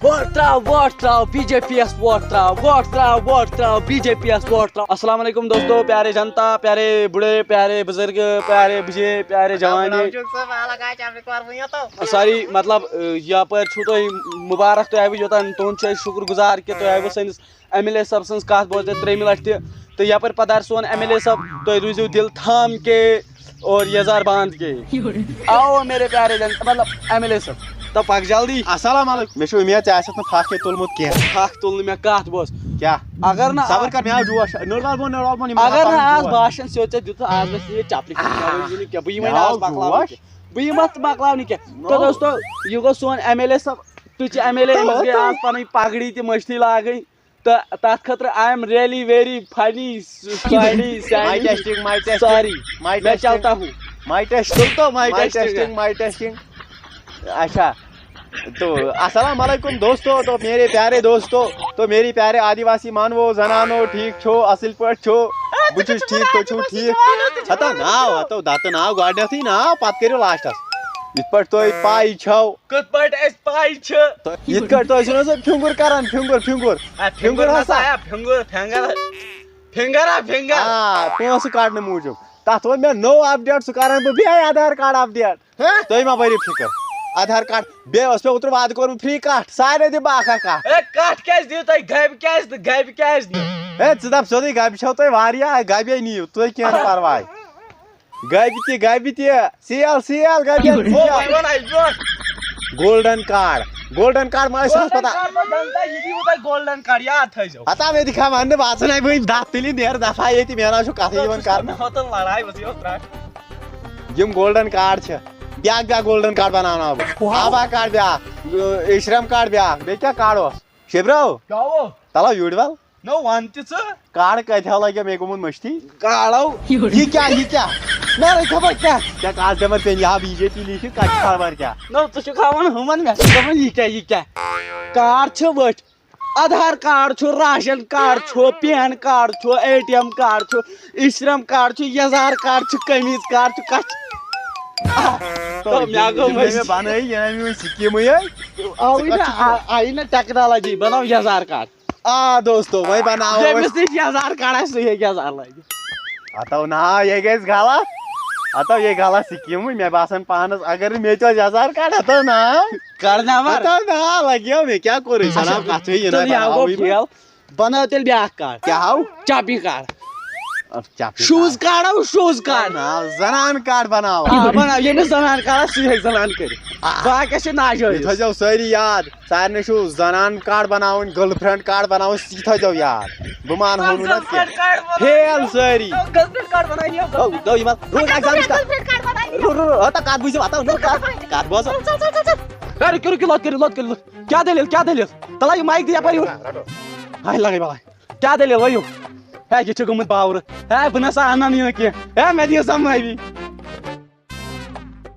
Vote تراو B J P ایس vote تراو بی جے پی ایس ووٹ تراو. السلام علیکم دوستو, پیارے جنتا, پیارے بڑے, پیارے بزرگ, پیارے بجے, پیارے جوانی ساری مطلب یپر چھو تھی مبارک تھی آو یوتان تہد شکر گزار کہ تھی آو سنس ایم ایل اے صاحب سن کت بوزتے 3 لٹہ تو یپر پدر سون ایم ایل اے صاحب تھی روزو دل تھام کے اور یزار باندھ کے آو میرے پیارے جنتا مطلب ایم ایل اے صاحب تو پک جلدی. السلام علیکم. مے امید ژےٚ آسیٚتھ نہٕ پھکھ تُلمُت کینٛہہ. پھکھ تُل مےٚ کتھ بوز کیٛاہ اگر نا صبر کر مےٚ آو جوش نٔڑوال بۄن اگر نا آز باشن سیوٚد ژےٚ دِتُتھ آز مےٚ ژےٚ چپلہِ کینٛہہ بہٕ یِمے نہٕ آز مۄکلاونہٕ کینٛہہ بہٕ یِمہٕ اَتھ مۄکلاونہٕ کینٛہہ تو دوستو یہِ گوٚو سون ایم ایل اے صٲب تُہۍ چھِ ایم ایل اے أمِس گٔے آز پنٕنۍ پگڑی تہِ مٔشتٕے لاگٕنۍ تہٕ تتھ خٲطرٕ آی ایم ریلی ویری فنی ساری میں چلتا ہوں مائی ٹیسٹنگ اچھا تو السلام علیکم دوستو. تو میرے پیارے دوستو تو میری پیارے آدیواسی مانوو زنانو ٹھیک چھو اصل پٲٹھۍ چھو بہٕ چھُس ٹھیک تُہۍ چھُو ٹھیک ہتا ناو ہتو دتہٕ ناو گۄڈنیتھٕے ناو پتہٕ کٔرِو لاسٹس یِتھ پٲٹھۍ تۄہہِ پاے چھو کِتھ پٲٹھۍ اَسہِ پاے چھِ یِتھ کٲٹھۍ تۄہہِ چھُو نہ حظ فِنگر کران فِنگر ہسا فِنگر پونٛسہٕ کڑنہٕ موٗجوٗب تتھ ووٚن مےٚ نوٚو اپڈیٹ سُہ کران بہٕ بیٚیہِ آدھار کارڈ اپڈیٹ تُہۍ ما بٔرِو فِکر آدھار کارڈ بیٚیہِ اوس مےٚ اوترٕ وعدٕ کوٚرمُت فرٛی کٹھ سارنٕے دِ بہٕ اکھ کتھ کیازِ دِیِو تُہۍ گبہِ کیازِ نہٕ گبہِ کیازِ نہٕ ہے ژٕ دپ سیوٚدُے گبہِ چھو تۄہہِ واریاہ گبے نِیِو تُہۍ کینٛہہ نہٕ پرواے گبہِ تہِ سیل گبہِ گولڈن کارڈ ما ٲسۍ پتہ گولڈن کارڈ یاد تھٲیزیو ہتا مےٚ تہِ کھا وننہٕ بہٕ ژھٕنَے وٕنۍ دَتھ تُلِتھ نیرٕ دفعہ ییٚتہِ مےٚ نہ چھُ کتھٕے یِوان کرنہٕ لڑاے ؤژھ یِم گولڈن کارڈ چھِ بیاکھ گولڈن کارڈ بناوناو بہٕ آبا کارڈ بیاکھ اشرم کارڈ بیاکھ بیٚیہِ کیٛاہ کارڈ اوس شبرو تلو یوٗرۍ ول نو ون تہِ ژٕ کارڈ کتہِ لگیو مےٚ گوٚمُت مٔشتھٕے کاڑو یہِ کیٛاہ مےٚ خبر کیٛاہ کارڈ پیپر پیٚن یا بی جے پی لیٖکھِتھ کتہِ چھِ خبر کیٛاہ نو ژٕ چھُکھ ہاوان ہُمن مےٚ چھُ دپان یہِ کیٛاہ کارڈ چھِ ؤٹھۍ آدھار کارڈ چھُ راشن کارڈ چھُ پین کارڈ چھُ اے ٹی ایم کارڈ چھُ اشرم کارڈ چھُ یزار کارڈ چھُ قمیٖض کارڈ چھُ کتھ بنٲیی سکیٖمٕے آیی نہ ٹیکنالوجی بناو یزار کارڈ آ دوستو وۄنۍ بناوو ییٚمِس نِش یزار کارڈ آسہِ سُہ ہیٚکہِ یزار لٲگِتھ ہتو نا یہِ گژھِ غلط سکیٖمٕے مےٚ باسان پانس اگر نہٕ مےٚ تہِ اوس یزار کارڈ ہتو نا لگیو مےٚ کیٛاہ کوٚر سناب کتھٕے بنٲو تیٚلہِ بیاکھ کارڈ کیٛاہ ہاو چاپی کارڈ شوٗز شوٗز کارڈ زنان کارڈ بناو بناو ییٚمِس زنان کارڈ آسہِ سُہ ہیٚکہِ زنان کٔرِتھ باقٕیس چھِ ناجٲیز تھٲیزیو سٲری یاد سارنٕے چھُ زنان کارڈ بناوٕنۍ گٔرل فرینڈ کارڈ بناوٕنۍ یہِ تھٲیزیو یاد بہٕ مانہو نہٕ نتہٕ کینٛہہ فیل سٲری کتھ بوٗزِو کتھ بوزو کیٛاہ دٔلیٖل تلہ یہِ مایک دِ یپٲرۍ یور ہاے لگے بلاے کیٛاہ دٔلیٖل ؤنِو ہے یہِ چھُ گوٚمُت باورٕ ہے بہٕ نسا انان یہِ نہٕ کینٛہہ ہے مےٚ دِیِو سمجھ